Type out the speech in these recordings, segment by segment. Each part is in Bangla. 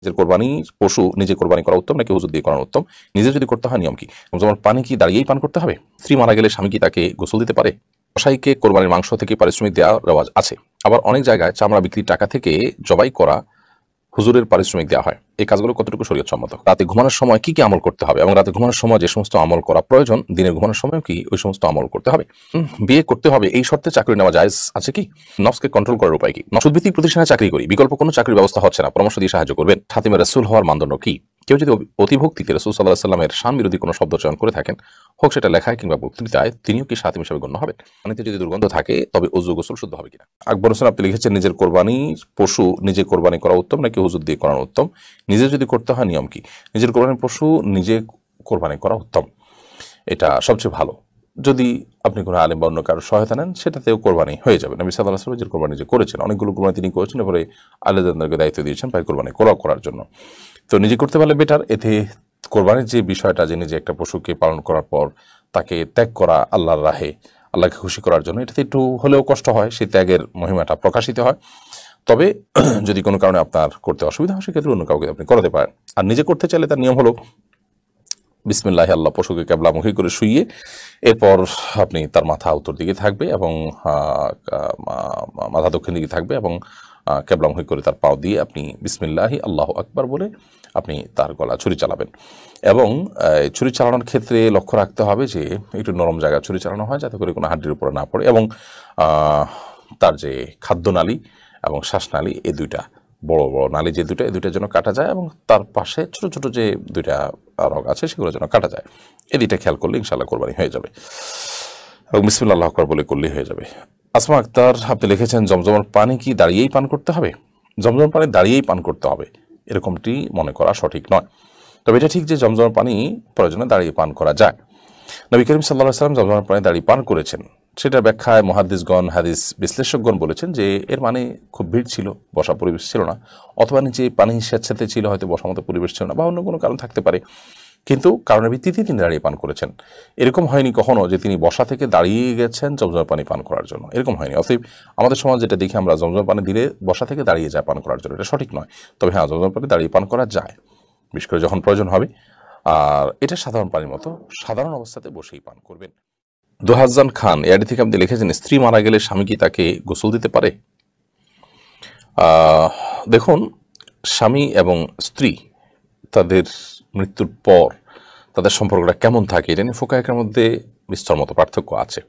নিজের কোরবানির পশু নিজে কোরবানি করা উত্তম নাকি হুজুর দিয়ে করানো উত্তম? নিজে যদি করতে হয় নিয়ম কি? যেমন পানি কি দাঁড়িয়েই পান করতে হবে? স্ত্রী মারা গেলে স্বামী কি তাকে গোসল দিতে পারে? কসাইকে কোরবানির মাংস থেকে পারিশ্রমিক দেওয়ার রেওয়াজ আছে। আবার অনেক জায়গায় চামড়া বিক্রির টাকা থেকে জবাই করা হুজুরের পারিশ্রমিক দেওয়া হয়। এই কাজগুলো কতটুকু শরীয়তসম্মত? রাতে ঘুমানোর সময় কি কি আমল করতে হবে এবং রাতে ঘুমানোর সময় যে সমস্ত আমল করা প্রয়োজন দিনের ঘুমানোর সময় কি ওই সমস্ত আমল করতে হবে? বিয়ে করতে হবে এই শর্তে চাকরি নেওয়া জায়েজ আছে কি? নফসকে কন্ট্রোল করার উপায় কি? নফসভিত্তিক প্রতিষ্ঠানে চাকরি করি, বিকল্প কোনো চাকরির ব্যবস্থা হচ্ছে না, পরামর্শ দিয়ে সাহায্য করবেন। খাতিমে রাসূল হওয়ার মানদণ্ড কি? কেউ যদি অতিভক্তিতে রাসূল সাল্লাল্লাহু আলাইহি ওয়াসাল্লামের শান বিরোধী কোনো শব্দ চয়ন করে থাকেন, হোক সেটা লেখায় কিংবা বক্তৃতায়, তিনিও কি খাতিম হিসেবে গণ্য হবেন? পানিতে যদি দুর্গন্ধ থাকে তবে ওযু গোসল শুদ্ধ হবে কিনা? আকবর হোসেন আপনি লিখেছেন, নিজের কোরবানির পশু নিজে কোরবানি করা উত্তম নাকি হুজুর দিয়ে করানো উত্তম? নিজে যদি করতে হয় নিয়ম কি? নিজের কোরবানির পশু নিজে কোরবানি করা উত্তম, এটা সবচেয়ে ভালো। যদি আপনি কোনো আলেম বা অন্য কারো সহায়তা নেন সেটাতেও কোরবানি হয়ে যাবে। নবী সাল্লাল্লাহু আলাইহি ওয়াসাল্লাম যে কোরবানি যে করেছেন, অনেকগুলো কোরবানি তিনি করেছেন, এরপরে আলেমদেরকে দায়িত্ব দিয়েছেন প্রায় কোরবানি করার জন্য। তো নিজে করতে পারলে বেটার। এতে কোরবানির যে বিষয়টা, যে নিজে একটা পশুকে পালন করার পর তাকে ত্যাগ করা আল্লাহর রাহে, আল্লাহকে খুশি করার জন্য, এটাতে একটু হলেও কষ্ট হয়, সেই ত্যাগের মহিমাটা প্রকাশিত হয়। তবে যদি কোনো কারণে আপনার করতে অসুবিধা হয় সেক্ষেত্রে অন্য কাউকে আপনি করাতে পারেন। আর নিজে করতে চাইলে তার নিয়ম হলো বিসমিল্লাহ আল্লাহ, পশুকে ক্যাবলামুখী করে শুইয়ে এরপর আপনি তার মাথা উত্তর দিকে থাকবে এবং মাথা দক্ষিণ দিকে থাকবে এবং ক্যাবলামুখী করে তার পাও দিয়ে আপনি বিসমিল্লাহি আল্লাহু আকবার বলে আপনি তার গলা ছুরি চালাবেন। এবং ছুরি চালানোর ক্ষেত্রে লক্ষ্য রাখতে হবে যে একটু নরম জায়গায় ছুরি চালানো হয়, যাতে করে কোনো হাড্ডির উপরে না পড়ে। এবং তার যে খাদ্যনালী এবং শ্বাসনালী, এই দুইটা বড় বড় নালী যে দুটো, এই দুইটার জন্য কাটা যায়, এবং তার পাশে ছোট ছোট যে দুইটা রগ আছে সেগুলোর জন্য কাটা যায়। এই দুইটা খেয়াল করলে ইনশাআল্লাহ কোরবানি হয়ে যাবে, এবং বিসমিল্লাহ আল্লাহু আকবার বলে করলেই হয়ে যাবে। আসমা আক্তার আপনি লিখেছেন, জমজমের পানি কি দাঁড়িয়েই পান করতে হবে? জমজমের পানি দাঁড়িয়েই পান করতে হবে এরকমটি মনে করা সঠিক নয়। তবে এটা ঠিক যে জমজমের পানি প্রয়োজনে দাঁড়িয়ে পান করা যায়। নবী করিম সাল্লাল্লাহু আলাইহি ওয়াসাল্লাম জমজমের পানি দাঁড়িয়ে পান করেছেন। সেটার ব্যাখ্যায় মুহাদ্দিসগণ, হাদিস বিশ্লেষকগণ বলেছেন যে এর মানে খুব ভিড় ছিল, বসা পরিবেশ ছিল না, অথবা নিচে পানি স্বেচ্ছাতে ছিল, হয়তো বসার মতো পরিবেশ ছিল না, বা অন্য কোনো কারণ থাকতে পারে। কিন্তু কারণের ভিত্তিতে তিনি দাঁড়িয়ে পান করেছেন। এরকম হয়নি কখনো যে তিনি বসা থেকে দাঁড়িয়ে গেছেন জমজমের পানি পান করার জন্য, এরকম হয়নি। অতএব আমাদের সমাজ যেটা দেখি আমরা, জমজমের পানি দিলে বসা থেকে দাঁড়িয়ে যায় পান করার জন্য, এটা সঠিক নয়। তবে হ্যাঁ, জমজমের পানি দাঁড়িয়ে পান করা যায়, বিশেষ করে যখন প্রয়োজন হবে। আর এটা সাধারণ পানির মতো, সাধারণ অবস্থাতে বসেই পান করবেন। দোহাজান খান এআডি থেকে আপনি লিখেছেন, স্ত্রী মারা গেলে স্বামী কি তাকে গোসল দিতে পারে? দেখুন, স্বামী এবং স্ত্রী তাদের মৃত্যুর পর তাদের সম্পর্কটা কেমন থাকে, এটা নিয়ে ফুকাহাদের মধ্যে বিস্তর মতো পার্থক্য আছে।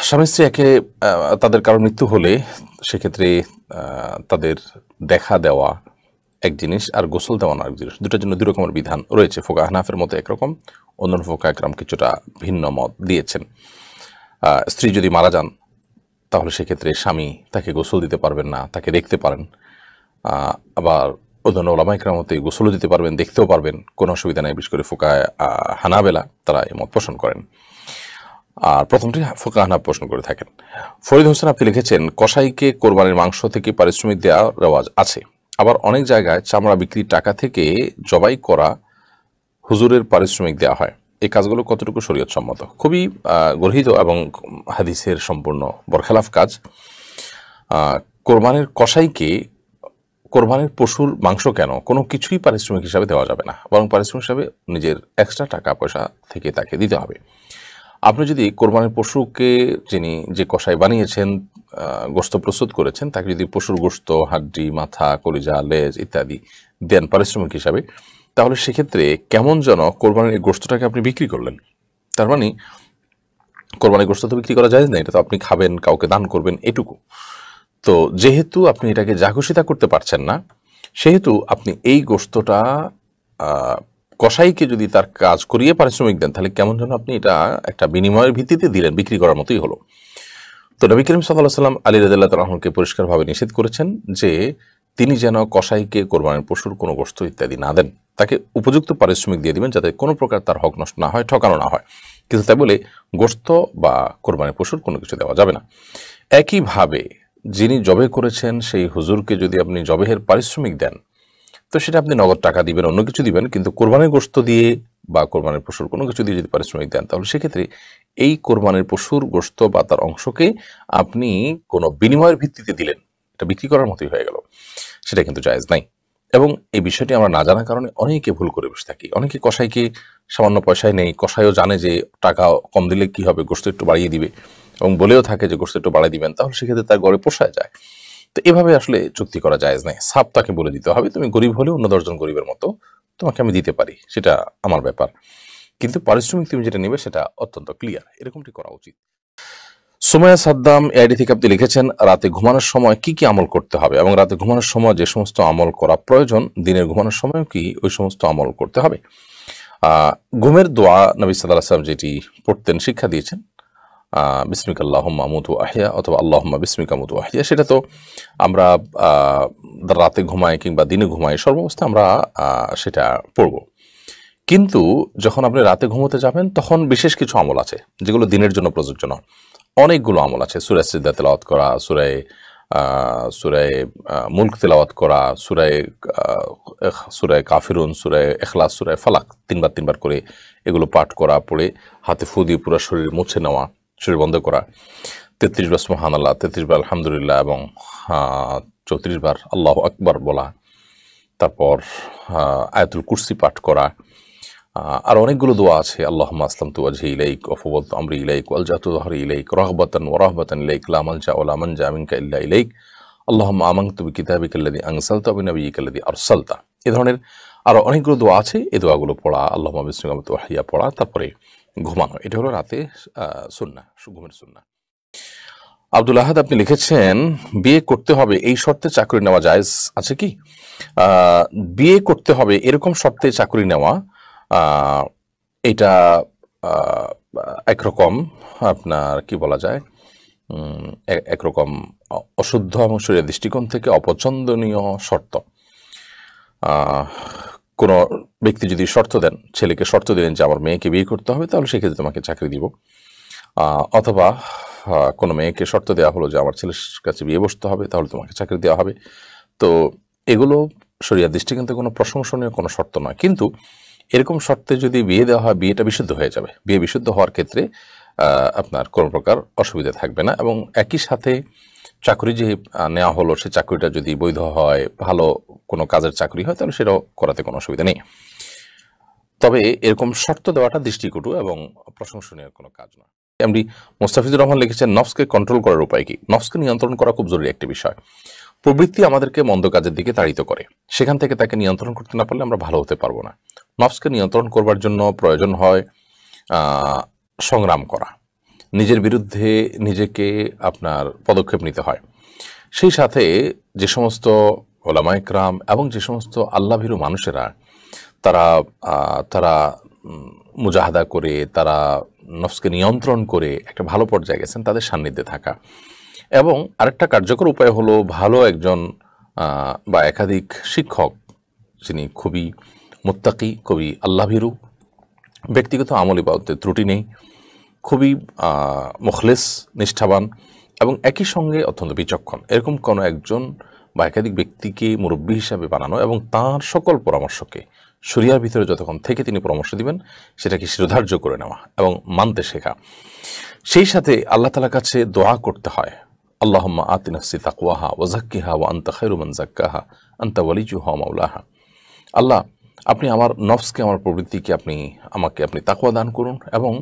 স্বামী স্ত্রী তাদের কারো মৃত্যু হলে সেক্ষেত্রে তাদের দেখা দেওয়া এক জিনিস আর গোসল দেওয়া এক জিনিস, দুটোর জন্য দুই রকমের বিধান রয়েছে। ফুকাহা হানাফের মতো একরকম, অন্যান্য ফুকাহা একরাম কিছুটা ভিন্ন মত দিয়েছেন। স্ত্রী যদি মারা যান তাহলে সেক্ষেত্রে স্বামী তাকে গোসল দিতে পারবেন না, তাকে দেখতে পারেন। আবার অন্যান্য ওলামা একরামতে গোসলও দিতে পারবেন, দেখতেও পারবেন, কোনো অসুবিধা নেই। বিশেষ করে ফুকাহা হানাবেলা তারা এই মত পোষণ করেন, আর প্রথমটি ফুকাহা হানাফ পোষণ করে থাকেন। ফরিদ হোসেন আপনি লিখেছেন, কসাইকে কোরবানির মাংস থেকে পারিশ্রমিক দেওয়ার রেওয়াজ আছে। আবার অনেক জায়গায় চামড়া বিক্রির টাকা থেকে জবাই করা হুজুরের পারিশ্রমিক দেওয়া হয়। এই কাজগুলো কতটুকু শরীয়তসম্মত? খুবই গর্হিত এবং হাদিসের সম্পূর্ণ বরখেলাফ কাজ। কোরবানির কসাইকে কোরবানির পশুর মাংস কেন কোনো কিছুই পারিশ্রমিক হিসাবে দেওয়া যাবে না, বরং পারিশ্রমিক হিসাবে নিজের এক্সট্রা টাকা পয়সা থেকে তাকে দিতে হবে। আপনি যদি কোরবানির পশুকে, যিনি যে কসাই বানিয়েছেন, গোশত প্রস্তুত করেছেন, তাকে যদি পশুর গোশত, হাড্ডি, মাথা, কলিজা, লেজ ইত্যাদি দেন পারিশ্রমিক হিসাবে, তাহলে সেক্ষেত্রে কেমন যেন কোরবানির গোশতটাকে আপনি বিক্রি করলেন। তার মানে কোরবানির গোশত তো বিক্রি করা যায় না, এটা তো আপনি খাবেন, কাউকে দান করবেন, এটুকু। তো যেহেতু আপনি এটাকে জাঘোষিতা করতে পারছেন না, সেহেতু আপনি এই গোশতটা কসাইকে যদি তার কাজ করিয়ে পারিশ্রমিক দেন, তাহলে কেমন যেন আপনি এটা একটা বিনিময়ের ভিত্তিতে দিলেন, বিক্রি করার মতোই হলো। তো নবী করিম সাল্লাল্লাহু আলাইহি ওয়াসাল্লাম আলী রাদিয়াল্লাহু তাআলা আনহুকে পরিষ্কারভাবে নিষেধ করেছেন যে তিনি যেন কসাইকে কোরবানির পশুর কোনো গোশত ইত্যাদি না দেন, তাকে উপযুক্ত পারিশ্রমিক দিয়ে দিবেন যাতে কোনো প্রকার তার হক নষ্ট না হয়, ঠকানো না হয়। কিন্তু তাই বলে গোশত বা কোরবানির পশুর কোনো কিছু দেওয়া যাবে না। একইভাবে যিনি জবে করেছেন সেই হুজুরকে যদি আপনি জবেহের পারিশ্রমিক দেন, তো সেটা আপনি নগদ টাকা দিবেন, অন্য কিছু দিবেন, কিন্তু কোরবানির গোশত দিয়ে বা কোরবানির পশুর কোনো কিছু দিয়ে যদি পারিশ্রমিক দেন, তাহলে সেক্ষেত্রে এই কোরবানির পশুর গোশত বা তার অংশকে আপনি কোনো বিনিময়ের ভিত্তিতে দিলেন, এটা বিক্রি করার মতোই হয়ে গেল। সেটা কিন্তু জায়েজ নাই। এবং এই বিষয়টি আমরা না জানার কারণে অনেকে ভুল করে বসে থাকি। অনেকে কসাইকে সামান্য পয়সায় নেই, কসাইও জানে যে টাকা কম দিলে কি হবে, গোশত একটু বাড়িয়ে দিবে এবং বলেও থাকে যে গোশত একটু বাড়িয়ে দিবেন, তাহলে সেক্ষেত্রে তার ঘরে পোষায় যায়। তো এভাবে আসলে চুক্তি করা জায়েজ নাই। সাফ তাকে বলে দিতে হবে, তুমি গরিব হলেও অন্য 10 জন গরিবের মতো তোমাকে আমি দিতে পারি, সেটা আমার ব্যাপার, কিন্তু পারিশ্রমিক তুমি যেটা নেবে সেটা অত্যন্ত ক্লিয়ার, এরকমটি করা উচিত। সুমাইয়া সাদ্দাম এআইডি থেকে আপনি লিখেছেন, রাতে ঘুমানোর সময় কি কি আমল করতে হবে এবং রাতে ঘুমানোর সময় যে সমস্ত আমল করা প্রয়োজন দিনের ঘুমানোর সময়ও কি ওই সমস্ত আমল করতে হবে? ঘুমের দোয়া নবী সাল্লাল্লাহু আলাইহি ওয়াসাল্লাম যেটি পড়তেন, শিক্ষা দিয়েছেন, বিসমিকা আল্লাহুম্মা আমুতু ওয়া আহইয়া অথবা আল্লাহুম্মা বিসমিকা আমুতু ওয়া আহইয়া, সেটা তো আমরা রাতে ঘুমাই কিংবা দিনে ঘুমাই, সর্বাবস্থায় আমরা সেটা পড়ব। কিন্তু যখন আপনি রাতে ঘুমোতে যাবেন তখন বিশেষ কিছু আমল আছে যেগুলো দিনের জন্য প্রযোজ্য নয়। অনেকগুলো আমল আছে, সূরা সিজদা তেলাওয়াত করা, সূরায়ে মুলক তেলাওয়াত করা, সূরায়ে কাফিরুন, সূরায়ে ইখলাস, সূরায়ে ফালাক তিনবার করে এগুলো পাঠ করা, পড়ে হাতে ফু দিয়ে পুরো শরীর মুছে নেওয়া, শরীর বন্ধ করা, 33 বার সুবহানাল্লাহ, 33 বার আলহামদুলিল্লাহ এবং 34 বার আল্লাহু আকবার বলা, তারপর আয়াতুল কুরসি পাঠ করা। আর অনেকগুলো দোয়া আছে, আল্লাহুম্মা আসলামতু ওয়াজহি ইলাইক ওয়া ফাওয়াদতু আমরি ইলাইক ওয়া আলজাতু যহরি ইলাইক রাগবাতান ওয়া রাহবাতান ইলাইক লা মালজা ওয়া লা মানজা মিনকা ইল্লা ইলাইক আল্লাহুম্মা আমানতু বিকিতাবিকাল্লাযী আনসালতা ওয়া বিনাবিয়্যিকাল্লাযী আরসালতা। এই ধরনের আরো অনেকগুলো দোয়া আছে, এই দোয়াগুলো পড়া, আল্লাহুম্মা বিসমিকা আমুতু ওয়া আহইয়া পড়া, তারপরে ঘুমানো, এটা হলো রাতে সুন্নাহ, ঘুমের সুন্নাহ। আব্দুল আহাদ আপনি লিখেছেন, বিয়ে করতে হবে এই শর্তে চাকরি নেওয়া জায়েজ আছে কি? বিয়ে করতে হবে এরকম শর্তে চাকরি নেওয়া এটা একরকম আপনার কি বলা যায়, একরকম অশুদ্ধ এবং শরীরের দৃষ্টিকোণ থেকে অপছন্দনীয় শর্ত। কোনো ব্যক্তি যদি শর্ত দেন, ছেলেকে শর্ত দিলেন যে আমার মেয়েকে বিয়ে করতে হবে, তাহলে সেক্ষেত্রে তোমাকে চাকরি দিব। অথবা কোনো মেয়েকে শর্ত দেওয়া হলো যে আমার ছেলের কাছে বিয়ে বসতে হবে, তাহলে তোমাকে চাকরি দেওয়া হবে। তো এগুলো শরীয়তের দৃষ্টিকোণ থেকে কোনো প্রশংসনীয় কোনো শর্ত নয়, কিন্তু এরকম শর্তে যদি বিয়ে দেওয়া হয় বিয়েটা বিশুদ্ধ হয়ে যাবে। বিয়ে বিশুদ্ধ হওয়ার ক্ষেত্রে আপনার কোনো প্রকার অসুবিধা থাকবে না, এবং একই সাথে চাকরি যে নেওয়া হলো সে চাকরিটা যদি বৈধ হয়, ভালো কোনো কাজের চাকরি হয়, তাহলে সেটাও করাতে কোনো অসুবিধা নেই। তবে এরকম শর্ত দেওয়াটা দৃষ্টিকটু এবং প্রশংসনীয় কোনো কাজ নয়। এমডি মোস্তাফিজুর রহমান লিখেছেন, নফসকে কন্ট্রোল করার উপায় কি? নফসকে নিয়ন্ত্রণ করা খুব জরুরি একটি বিষয়। প্রবৃত্তি আমাদেরকে মন্দ কাজের দিকে তাড়িত করে, সেখান থেকে তাকে নিয়ন্ত্রণ করতে না পারলে আমরা ভালো হতে পারবো না। নফসকে নিয়ন্ত্রণ করবার জন্য প্রয়োজন হয় সংগ্রাম করা, নিজের বিরুদ্ধে নিজেকে আপনার পদক্ষেপ নিতে হয়। সেই সাথে যে সমস্ত ওলামায়ে কেরাম এবং যে সমস্ত আল্লাহভীরু মানুষেরা তারা তারা মুজাহাদা করে, তারা নফসকে নিয়ন্ত্রণ করে একটা ভালো পর্যায়ে গেছেন, তাদের সান্নিধ্যে থাকা। এবং আরেকটা কার্যকর উপায় হলো ভালো একজন বা একাধিক শিক্ষক যিনি খুবই মুত্তাকি, খুবই আল্লাহভীরু, ব্যক্তিগত আমল ইবাদতে ত্রুটি নেই, খুবই মুখলেস, নিষ্ঠাবান এবং একই সঙ্গে অত্যন্ত বিচক্ষণ, এরকম কোনো একজন বা একাধিক ব্যক্তিকে মুরব্বী হিসাবে বানানো এবং তার সকল পরামর্শকে শরিয়ার ভিতরে যতক্ষণ থেকে তিনি পরামর্শ দিবেন সেটাকে শিরোধার্য করে নেওয়া এবং মানতে শেখা। সেই সাথে আল্লাহ তাআলার কাছে দোয়া করতে হয়, আল্লাহুম্মা আতি নাফসি তাকওয়াহা ওয়া যাক্কিহা ওয়া আনতা খায়রু মান যাক্কাহা আনতা ওয়ালিয়ুহা ওয়া মাওলাহা। আল্লাহ, আপনি আমার নফসকে, আমার প্রবৃত্তিকে আমাকে আপনি তাকওয়া দান করুন এবং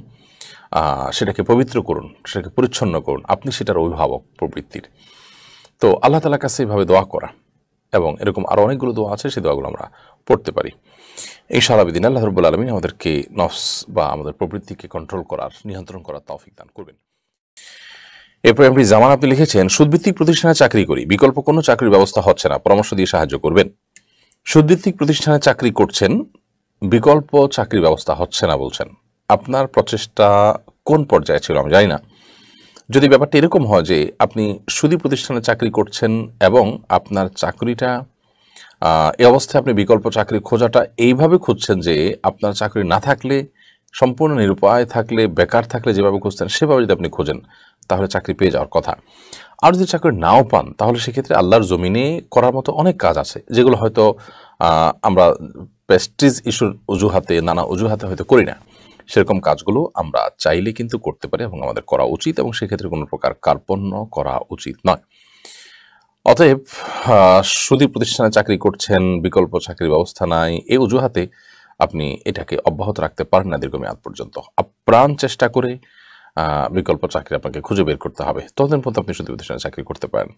সেটাকে পবিত্র করুন, সেটাকে পরিচ্ছন্ন করুন, আপনি সেটার অভিভাবক প্রবৃত্তির। তো আল্লাহ তাআলার কাছে এভাবে দোয়া করা এবং এরকম আরও অনেকগুলো দোয়া আছে, সেই দোয়াগুলো আমরা পড়তে পারি। ইনশাআল্লাহ বিদিন আল্লাহ রাব্বুল আলামিন আমাদেরকে নফস বা আমাদের প্রবৃত্তিকে কন্ট্রোল করার, নিয়ন্ত্রণ করার তৌফিক দান করবেন। এরপর আপনি জামান আপনি লিখেছেন, সুদভিত্তিক প্রতিষ্ঠানে চাকরি করি, বিকল্প কোনো চাকরির ব্যবস্থা হচ্ছে না, পরামর্শ দিয়ে সাহায্য করবেন। সুদভিত্তিক প্রতিষ্ঠানে চাকরি করছেন, বিকল্প চাকরির ব্যবস্থা হচ্ছে না বলছেন, আপনার প্রচেষ্টা কোন পর্যায়ে ছিল আমি জানি না। যদি ব্যাপারটা এরকম হয় যে আপনি সুদী প্রতিষ্ঠানে চাকরি করছেন এবং আপনার চাকরিটা এই অবস্থায় আপনি বিকল্প চাকরি খোঁজাটা এইভাবে খুঁজছেন যে আপনার চাকরি না থাকলে, সম্পূর্ণ নিরুপায় থাকলে, বেকার থাকলে যেভাবে খুঁজতেন সেভাবে যদি আপনি খোঁজেন তাহলে চাকরি পেয়ে যাওয়ার কথা। আর যদি চাকরি নাও পান তাহলে সেক্ষেত্রে আল্লাহর জমিনে করার মতো অনেক কাজ আছে যেগুলো হয়তো আমরা প্রেস্টিজ ইস্যুর অজুহাতে, নানা অজুহাতে হয়তো করি না। সেরকম কাজগুলো আমরা চাইলে কিন্তু করতে পারি এবং আমাদের করা উচিত, এবং সেক্ষেত্রে কোনো প্রকার কার্পণ্য করা উচিত নয়। অতএব সুদী প্রতিষ্ঠানে চাকরি করছেন, বিকল্প চাকরির ব্যবস্থা নাই, এই অজুহাতে আপনি এটাকে অব্যাহত রাখতে পারেন না দীর্ঘমেয়াদ পর্যন্ত। আপ্রাণ চেষ্টা করে বিকল্প চাকরি আপনাকে খুঁজে বের করতে হবে, ততদিন পর্যন্ত আপনি সুদী প্রতিষ্ঠানে চাকরি করতে পারেন।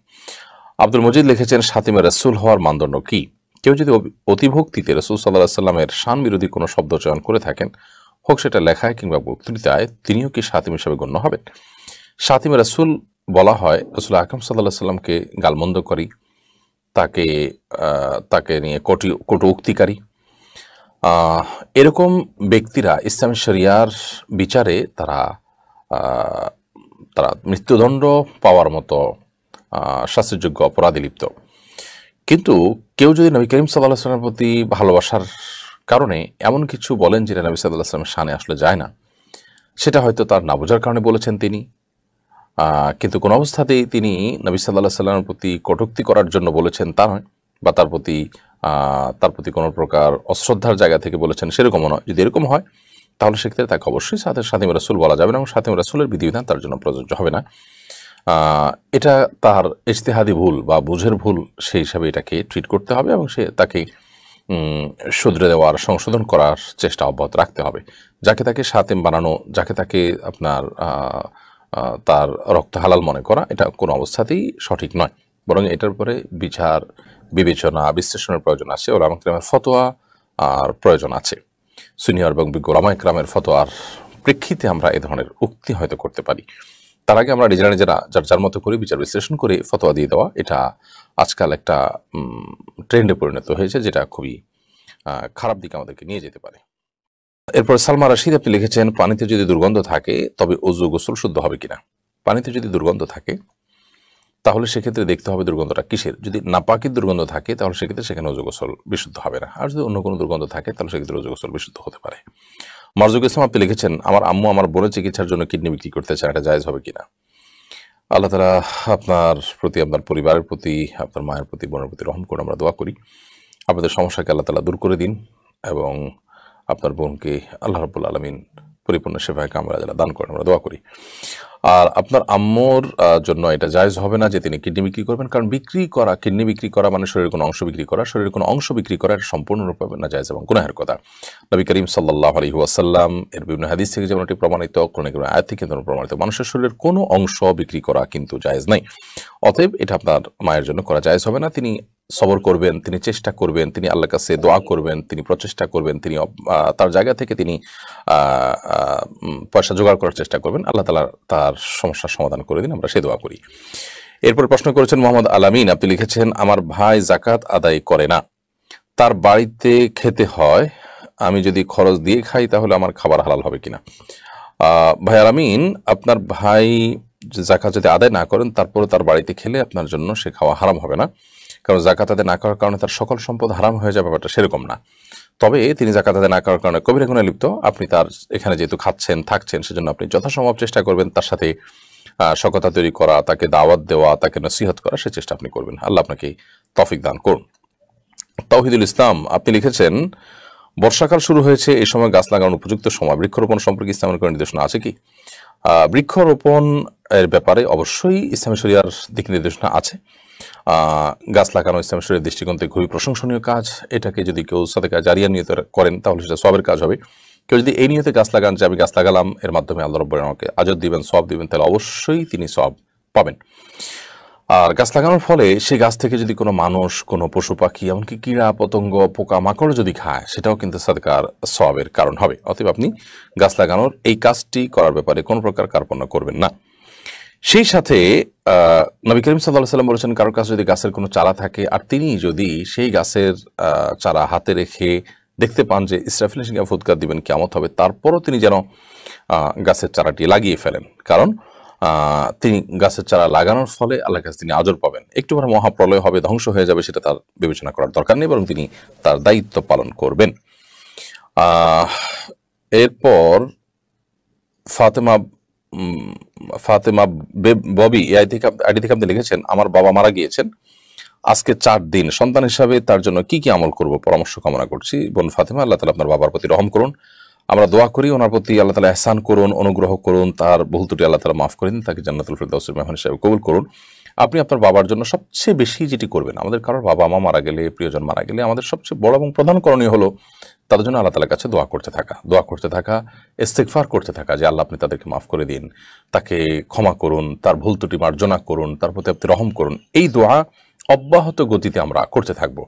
আব্দুল মজিদ লিখেছেন, সাতিমে রাসূল হওয়ার মানদণ্ড কি? কেউ যদি অতিভক্তিতে রাসূল সাল্লাল্লাহু আলাইহি সাল্লামের শান বিরোধী কোনো শব্দ চয়ন করে থাকেন, হোক সেটা লেখায় কিংবা বক্তৃতায়, তিনিও কি সাতিম হিসেবে গণ্য হবেন? সাতিমে রাসূল বলা হয় রাসূল আকরাম সাল্লাল্লাহু আলাইহি সাল্লামকে গালমন্দকারী, তাকে তাকে নিয়ে কটু উক্তিকারী, এরকম ব্যক্তিরা ইসলামী শরিয়ার বিচারে তারা তারা মৃত্যুদণ্ড পাওয়ার মতো শাস্তিযোগ্য অপরাধে লিপ্ত। কিন্তু কেউ যদি নবী করিম সাল্লাল্লাহু আলাইহি ওয়াসাল্লামের প্রতি ভালোবাসার কারণে এমন কিছু বলেন যেটা নবী সাল্লাল্লাহু আলাইহি ওয়াসাল্লামের শানে আসলে যায় না, সেটা হয়তো তার না বোঝার কারণে বলেছেন তিনি, কিন্তু কোনো অবস্থাতেই তিনি নবী সাল্লাল্লাহু আলাইহি ওয়াসাল্লামের প্রতি কটূক্তি করার জন্য বলেছেন তা নয়, বা তার প্রতি কোনো প্রকার অশ্রদ্ধার জায়গা থেকে বলেছেন সেরকমও নয়। যদি এরকম হয় তাহলে সেক্ষেত্রে তাকে অবশ্যই সাতিমে রাসূল বলা যাবে না এবং সাতিমে রাসূলের বিধিবিধান তার জন্য প্রযোজ্য হবে না। এটা তার ইজতিহাদি ভুল বা বুঝের ভুল, সেই হিসাবে এটাকে ট্রিট করতে হবে এবং তাকে শুধরে দেওয়ার, সংশোধন করার চেষ্টা অব্যাহত রাখতে হবে। যাকে তাকে সাতিম বানানো, যাকে তাকে আপনার তার রক্ত হালাল মনে করা, এটা কোনো অবস্থাতেই সঠিক নয়, বরং এটার উপরে বিচার, বিবেচনা, বিশ্লেষণের প্রয়োজন আছে, ওলামা ইকরামের ফতোয়া আর প্রয়োজন আছে। সিনিয়র এবং বিজ্ঞ ওলামা ইকরামের ফতোয়ার প্রেক্ষিতে আমরা এ ধরনের উক্তি হয়তো করতে পারি। তার আগে আমরা নিজেরা যার মতো করে বিচার বিশ্লেষণ করে ফতোয়া দিয়ে দেওয়া, এটা আজকাল একটা ট্রেন্ডে পরিণত হয়েছে, যেটা খুবই খারাপ দিকে আমাদেরকে নিয়ে যেতে পারে। এরপর সালমা রাশিদ আপনি লিখেছেন, পানিতে যদি দুর্গন্ধ থাকে তবে ওযু গোসল শুদ্ধ হবে কিনা? পানিতে যদি দুর্গন্ধ থাকে তাহলে সেক্ষেত্রে দেখতে হবে দুর্গন্ধটা কিসের। যদি নাপাকির দুর্গন্ধ থাকে তাহলে সেক্ষেত্রে সেখানে ওযু গোসল বিশুদ্ধ হবে না, আর যদি অন্য কোনো দুর্গন্ধ থাকে তাহলে সেক্ষেত্রে ওযু গোসল বিশুদ্ধ হতে পারে। মারজুক ইসলাম আপনি লিখেছেন, আমার আম্মু আমার বোনের চিকিৎসার জন্য কিডনি বিক্রি করতে চান, এটা জায়েজ হবে কিনা? আল্লাহ তাআলা আপনার প্রতি, আপনার পরিবারের প্রতি, আপনার মায়ের প্রতি, বোনের প্রতি রহম করে আমরা দোয়া করি। আপনাদের সমস্যাকে আল্লাহ তাআলা দূর করে দিন এবং আপনার বোনকে আল্লাহ রাব্বুল আলামিন পরিপূর্ণ শেফায়ে কামিলা দান করেন, আমরা দোয়া করি। আর আপনার আম্মুর জন্য এটা জায়েজ হবে না যে তিনি কিডনি বিক্রি করবেন, কারণ কিডনি বিক্রি করা মানে শরীরের কোনো অংশ বিক্রি করা, শরীরের কোনো অংশ বিক্রি করা এটা সম্পূর্ণরূপে নাজায়েজ এবং গুনাহের কথা। নবী করিম সাল্লাল্লাহু আলাইহি ওয়াসাল্লাম এর বিভিন্ন হাদিস থেকে যেমন এটি প্রমাণিত, কোরআনে কারীমের আয়াত থেকে যেমন প্রমাণিত, মানুষের শরীরের কোনো অংশ বিক্রি করা কিন্তু জায়েজ নাই। অতএব এটা আপনার মায়ের জন্য করা জায়েজ হবে না। তিনি সবর করবেন, তিনি চেষ্টা করবেন, তিনি আল্লাহর কাছে দোয়া করবেন, তিনি প্রচেষ্টা করবেন, তিনি তার জায়গা থেকে তিনি পয়সা জোগাড় করার চেষ্টা করবেন। আল্লাহ তাআলা তার সমস্যার সমাধান করে দিন, আমরা সে দোয়া করি। এরপর প্রশ্ন করেছেন মোহাম্মদ আলামিন, আপনি লিখেছেন, আমার ভাই যাকাত আদায় করে না, তার বাড়িতে খেতে হয়, আমি যদি খরচ দিয়ে খাই তাহলে আমার খাবার হালাল হবে কিনা? ভাই আলামিন, আপনার ভাই যাকাত যদি আদায় না করেন তারপরে তার বাড়িতে খেলে আপনার জন্য সে খাওয়া হারাম হবে না, কারণ যাকাত আদায় না করার কারণে তার সকল সম্পদ হারাম হয়ে যাবে, ব্যাপারটা সেরকম না। তবে তিনি যাকাত আদায় না করার কারণে কবিরা গুনাহে লিপ্ত, আপনি তার এখানে যেহেতু খাচ্ছেন থাকছেন, সেজন্য আপনি যথাসম্ভব চেষ্টা করবেন তার সাথে সখ্যতা তৈরি করা, তাকে দাওয়াত দেওয়া, তাকে নসিহত করা, সে চেষ্টা আপনি করবেন। আল্লাহ আপনাকে তৌফিক দান করুন। তাওহিদুল ইসলাম আপনি লিখেছেন, বর্ষাকাল শুরু হয়েছে, এই সময় গাছ লাগানোর উপযুক্ত সময়, বৃক্ষরোপণ সম্পর্কে ইসলামের কোনো নির্দেশনা আছে কি? বৃক্ষরোপণ এর ব্যাপারে অবশ্যই ইসলামী শরিয়ার দিক নির্দেশনা আছে। গাছ লাগানো ইসলামী শরিয়ার দৃষ্টিকোণ থেকে খুবই প্রশংসনীয় কাজ। এটাকে যদি কেউ সাদেকা জারিয়া নিয়তে করেন তাহলে সেটা সওয়াবের কাজ হবে। কেউ যদি এই নিয়তে গাছ লাগান যে আমি গাছ লাগালাম, এর মাধ্যমে আল্লাহ রাব্বুল আলামিন আমাকে আজর দিবেন, সওয়াব দিবেন, তাহলে অবশ্যই তিনি সওয়াব পাবেন। আর গাছ লাগানোর ফলে সেই গাছ থেকে যদি কোনো মানুষ, কোনো পশু পাখি, এমনকি কীড়া পতঙ্গ, পোকা মাকড় যদি খায়, সেটাও কিন্তু সাদকার সওয়াবের কারণ হবে। অতএব আপনি গাছ লাগানোর এই কাজটি করার ব্যাপারে কোনো প্রকার কার্পণ্য করবেন না। সেই সাথে নবী করিম সাল্লাল্লাহু আলাইহি ওয়াসাল্লাম বলেছেন, কারোর কাছে যদি গাছের কোনো চারা থাকে আর তিনি যদি সেই গাছের চারা হাতে রেখে দেখতে পান যে ইসরাফিল সিংহা ফুৎকার দিবেন, কিয়ামত হবে, তারপরও তিনি যেন গাছের চারাটি লাগিয়ে ফেলেন, কারণ তিনি গাছের চারা লাগানোর ফলে আল্লাহর কাছে তিনি আজর পাবেন। একটু পরে মহাপ্রলয় হবে, ধ্বংস হয়ে যাবে, সেটা তার বিবেচনা করার দরকার নেই, বরং তিনি তার দায়িত্ব পালন করবেন। এরপর ফাতেমা ববি আইডি থেকে আপনি লিখেছেন, আমার বাবা মারা গিয়েছেন, আজকে 4 দিন, সন্তান হিসাবে তার জন্য কি কি আমল করব, পরামর্শ কামনা করছি। বোন ফাতেমা, আল্লাহ তাআলা আপনার বাবার প্রতি রহম করুন, আমরা দোয়া করি ওনার প্রতি আল্লাহ তাআলা ইহসান করুন, অনুগ্রহ করুন, তার ভুল ত্রুটি আল্লাহ তাআলা মাফ করে দিন, তাকে জান্নাতুল ফিরদাউসের মেহমান হিসেবে কবুল করুন। আপনি আপনার বাবার জন্য সবচেয়ে বেশি যেটি করবেন, আমাদের কারোর বাবা মা মারা গেলে, প্রিয়জন মারা গেলে আমাদের সবচেয়ে বড় এবং প্রধান করণীয় হলো তাদের জন্য আল্লাহ তাআলার কাছে দোয়া করতে থাকা, ইস্তেগফার করতে থাকা যে আল্লাহ আপনি তাদেরকে মাফ করে দিন, তাকে ক্ষমা করুন, তার ভুল ত্রুটি মার্জনা করুন, তার প্রতি আপনি রহম করুন। এই দোয়া অব্যাহত গতিতে আমরা করতে থাকবো।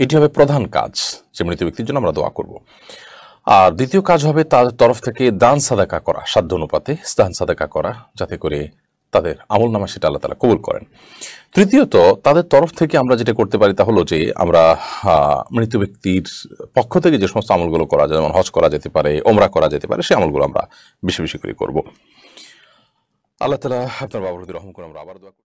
এটি হবে প্রধান কাজ, যে মৃত ব্যক্তির জন্য আমরা দোয়া করব। আর দ্বিতীয় কাজ হবে তার তরফ থেকে দান সাদাকা করা, সাধ্য অনুপাতে দান সাদাকা করা, যাতে করে তাদের আমল নামা সেটা আল্লাহ তাআলা কবুল করেন। তৃতীয়ত, তাদের তরফ থেকে আমরা যেটা করতে পারি তা হলো যে আমরা মৃত ব্যক্তির পক্ষ থেকে যে সমস্ত আমলগুলো করা যায়, যেমন হজ করা যেতে পারে, ওমরা করা যেতে পারে, সেই আমলগুলো আমরা বেশি বেশি করে করব। আল্লাহ তাআলা আপনার বাবার প্রতি রহম করে আমরা আবার দোয়া করি।